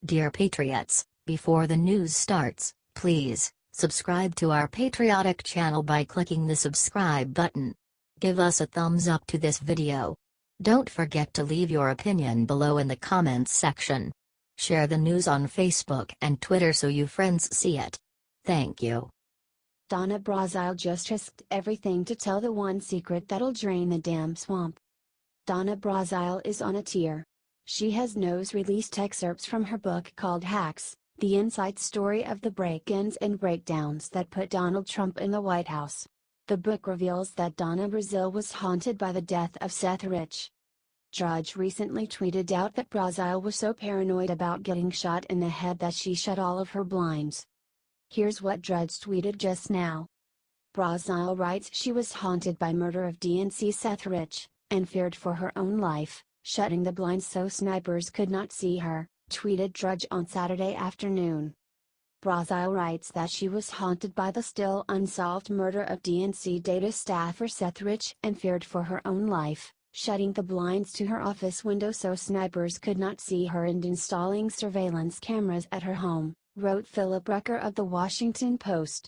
Dear Patriots, before the news starts, please subscribe to our patriotic channel by clicking the subscribe button. Give us a thumbs up to this video. Don't forget to leave your opinion below in the comments section. Share the news on Facebook and Twitter so you friends see it. Thank you. Donna Brazile just risked everything to tell the one secret that'll drain the damn swamp. Donna Brazile is on a tear. She has released excerpts from her book called Hacks, the inside story of the break-ins and breakdowns that put Donald Trump in the White House. The book reveals that Donna Brazil was haunted by the death of Seth Rich. Drudge recently tweeted out that Brazile was so paranoid about getting shot in the head that she shut all of her blinds. Here's what Drudge tweeted just now. Brazile writes she was haunted by murder of DNC Seth Rich, and feared for her own life, shutting the blinds so snipers could not see her, tweeted Drudge on Saturday afternoon. Brazile writes that she was haunted by the still-unsolved murder of DNC data staffer Seth Rich and feared for her own life, shutting the blinds to her office window so snipers could not see her and installing surveillance cameras at her home, wrote Philip Rucker of The Washington Post.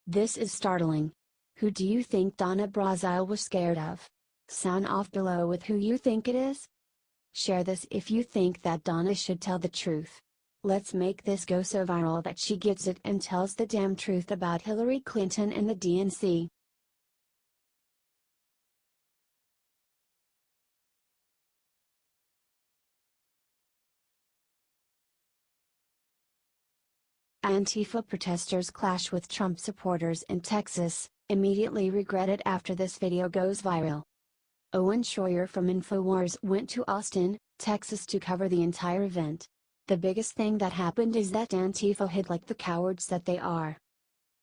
This is startling. Who do you think Donna Brazile was scared of? Sound off below with who you think it is. Share this if you think that Donna should tell the truth. Let's make this go so viral that she gets it and tells the damn truth about Hillary Clinton and the DNC. Antifa protesters clash with Trump supporters in Texas, immediately regret it after this video goes viral. Owen Schroyer from InfoWars went to Austin, Texas to cover the entire event. The biggest thing that happened is that Antifa hid like the cowards that they are.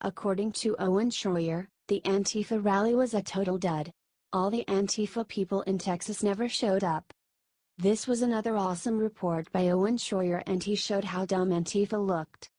According to Owen Schroyer, the Antifa rally was a total dud. All the Antifa people in Texas never showed up. This was another awesome report by Owen Schroyer, and he showed how dumb Antifa looked.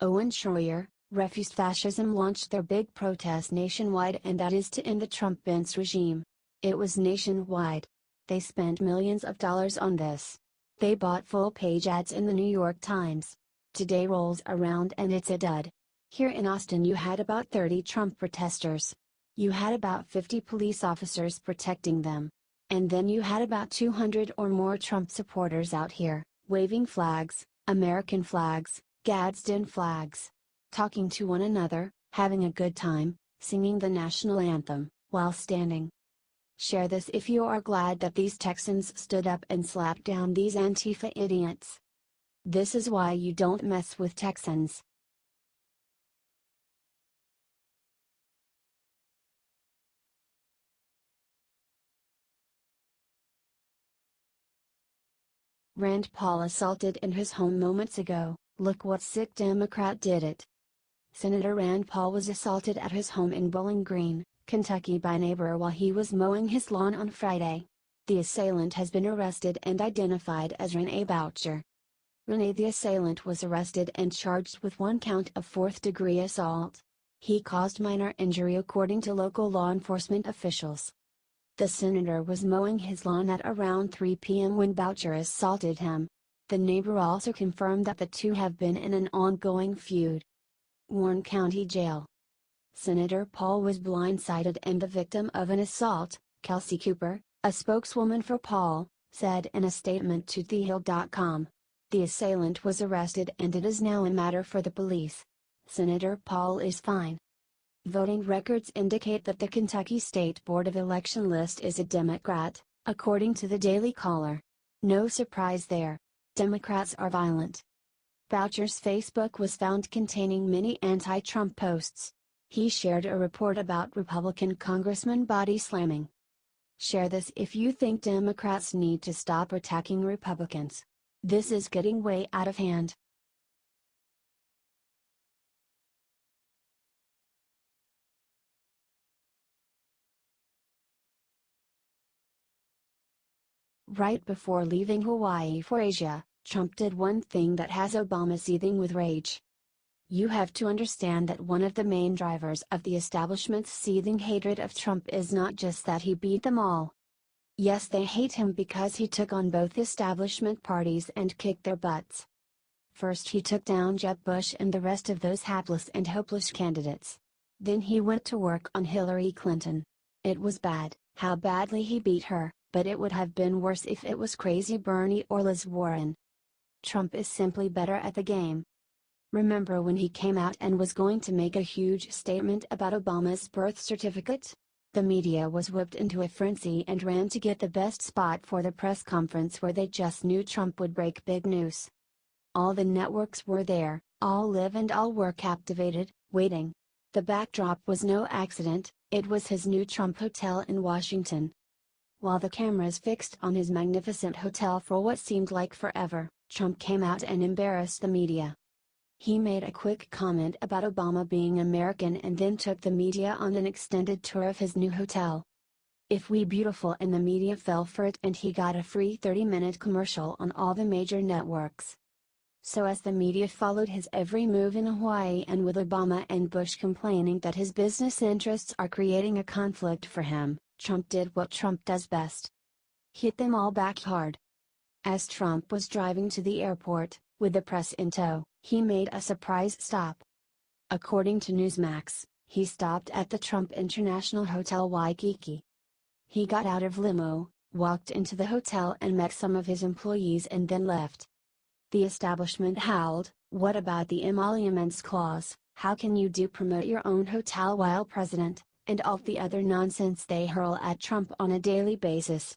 Owen Schroyer, Refuse Fascism, launched their big protest nationwide, and that is to end the Trump-Pence regime. It was nationwide. They spent millions of dollars on this. They bought full-page ads in the New York Times. Today rolls around and it's a dud. Here in Austin you had about 30 Trump protesters. You had about 50 police officers protecting them. And then you had about 200 or more Trump supporters out here, waving flags, American flags, Gadsden flags, talking to one another, having a good time, singing the national anthem, while standing. Share this if you are glad that these Texans stood up and slapped down these Antifa idiots. This is why you don't mess with Texans. Rand Paul assaulted in his home moments ago. Look what sick Democrat did it. Senator Rand Paul was assaulted at his home in Bowling Green, Kentucky by a neighbor while he was mowing his lawn on Friday. The assailant has been arrested and identified as Rene Boucher. Rene the assailant was arrested and charged with one count of fourth-degree assault. He caused minor injury according to local law enforcement officials. The senator was mowing his lawn at around 3 p.m. when Boucher assaulted him. The neighbor also confirmed that the two have been in an ongoing feud. Warren County Jail. Senator Paul was blindsided and the victim of an assault, Kelsey Cooper, a spokeswoman for Paul, said in a statement to TheHill.com. The assailant was arrested and it is now a matter for the police. Senator Paul is fine. Voting records indicate that the Kentucky State Board of Election list is a Democrat, according to the Daily Caller. No surprise there. Democrats are violent. Boucher's Facebook was found containing many anti-Trump posts. He shared a report about Republican congressman body slamming. Share this if you think Democrats need to stop attacking Republicans. This is getting way out of hand. Right before leaving Hawaii for Asia, Trump did one thing that has Obama seething with rage. You have to understand that one of the main drivers of the establishment's seething hatred of Trump is not just that he beat them all. Yes, they hate him because he took on both establishment parties and kicked their butts. First he took down Jeb Bush and the rest of those hapless and hopeless candidates. Then he went to work on Hillary Clinton. It was bad, how badly he beat her, but it would have been worse if it was crazy Bernie or Liz Warren. Trump is simply better at the game. Remember when he came out and was going to make a huge statement about Obama's birth certificate? The media was whipped into a frenzy and ran to get the best spot for the press conference where they just knew Trump would break big news. All the networks were there, all live and all were captivated, waiting. The backdrop was no accident, it was his new Trump Hotel in Washington. While the cameras fixed on his magnificent hotel for what seemed like forever, Trump came out and embarrassed the media. He made a quick comment about Obama being American and then took the media on an extended tour of his new hotel. If we beautiful and the media fell for it and he got a free 30-minute commercial on all the major networks. So as the media followed his every move in Hawaii and with Obama and Bush complaining that his business interests are creating a conflict for him, Trump did what Trump does best. Hit them all back hard. As Trump was driving to the airport, with the press in tow, he made a surprise stop. According to Newsmax, he stopped at the Trump International Hotel Waikiki. He got out of limo, walked into the hotel and met some of his employees and then left. The establishment howled, "What about the emoluments clause? How can you promote your own hotel while president?" and all the other nonsense they hurl at Trump on a daily basis.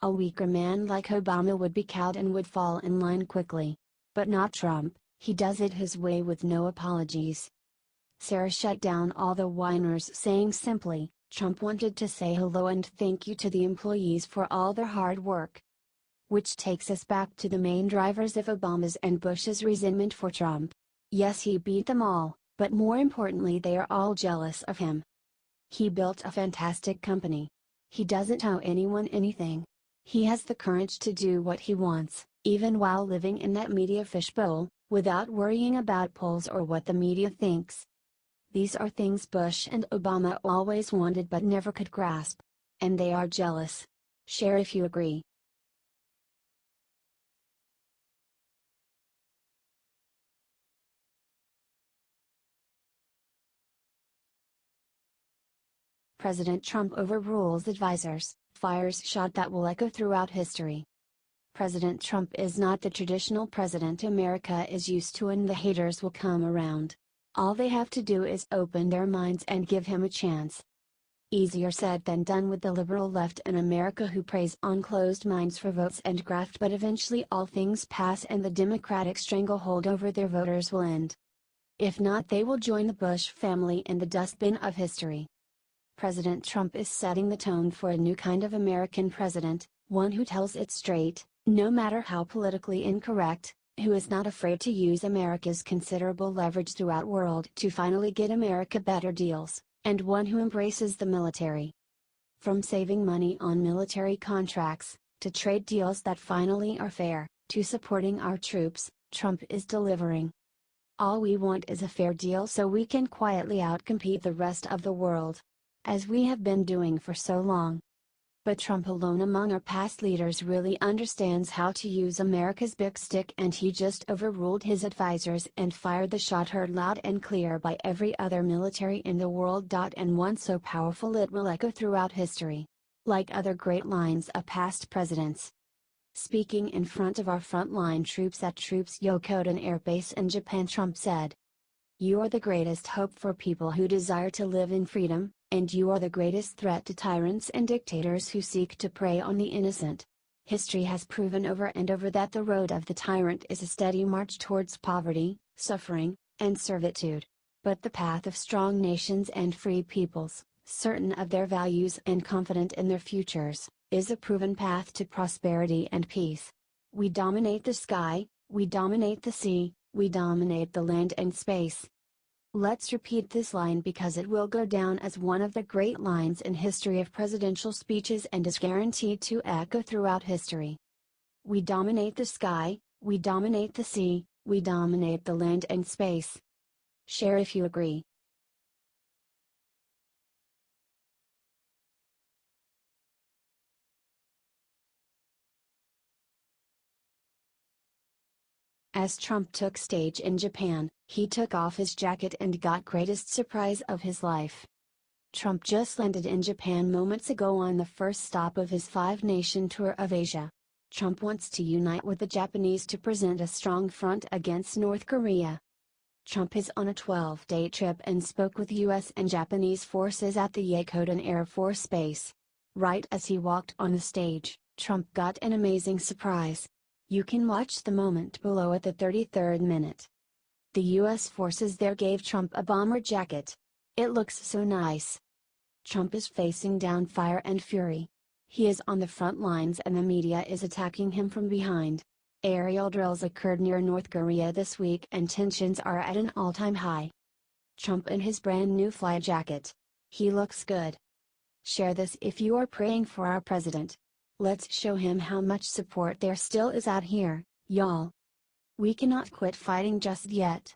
A weaker man like Obama would be cowed and would fall in line quickly. But not Trump, he does it his way with no apologies. Sarah shut down all the whiners, saying simply, Trump wanted to say hello and thank you to the employees for all their hard work. Which takes us back to the main drivers of Obama's and Bush's resentment for Trump. Yes, he beat them all, but more importantly they are all jealous of him. He built a fantastic company. He doesn't owe anyone anything. He has the courage to do what he wants, even while living in that media fishbowl, without worrying about polls or what the media thinks. These are things Bush and Obama always wanted but never could grasp. And they are jealous. Share if you agree. President Trump overrules advisors, fires shot that will echo throughout history. President Trump is not the traditional president America is used to, and the haters will come around. All they have to do is open their minds and give him a chance. Easier said than done with the liberal left in America who preys on closed minds for votes and graft, but eventually all things pass and the Democratic stranglehold over their voters will end. If not, they will join the Bush family in the dustbin of history. President Trump is setting the tone for a new kind of American president, one who tells it straight, no matter how politically incorrect, who is not afraid to use America's considerable leverage throughout world to finally get America better deals, and one who embraces the military. From saving money on military contracts, to trade deals that finally are fair, to supporting our troops, Trump is delivering. All we want is a fair deal so we can quietly outcompete the rest of the world. As we have been doing for so long. But Trump alone among our past leaders really understands how to use America's big stick, and he just overruled his advisors and fired the shot heard loud and clear by every other military in the world. And one so powerful it will echo throughout history. Like other great lines of past presidents. Speaking in front of our frontline troops at Troops Yokoden Air Base in Japan, Trump said, "You are the greatest hope for people who desire to live in freedom, and you are the greatest threat to tyrants and dictators who seek to prey on the innocent. History has proven over and over that the road of the tyrant is a steady march towards poverty, suffering, and servitude. But the path of strong nations and free peoples, certain of their values and confident in their futures, is a proven path to prosperity and peace. We dominate the sky, we dominate the sea, we dominate the land and space." Let's repeat this line because it will go down as one of the great lines in history of presidential speeches and is guaranteed to echo throughout history. We dominate the sky, we dominate the sea, we dominate the land and space. Share if you agree. As Trump took stage in Japan, he took off his jacket and got greatest surprise of his life. Trump just landed in Japan moments ago on the first stop of his 5-nation tour of Asia. Trump wants to unite with the Japanese to present a strong front against North Korea. Trump is on a 12-day trip and spoke with U.S. and Japanese forces at the Yakoten Air Force Base. Right as he walked on the stage, Trump got an amazing surprise. You can watch the moment below at the 33rd minute. The U.S. forces there gave Trump a bomber jacket. It looks so nice. Trump is facing down fire and fury. He is on the front lines and the media is attacking him from behind. Aerial drills occurred near North Korea this week and tensions are at an all-time high. Trump in his brand new fly jacket. He looks good. Share this if you are praying for our president. Let's show him how much support there still is out here, y'all. We cannot quit fighting just yet.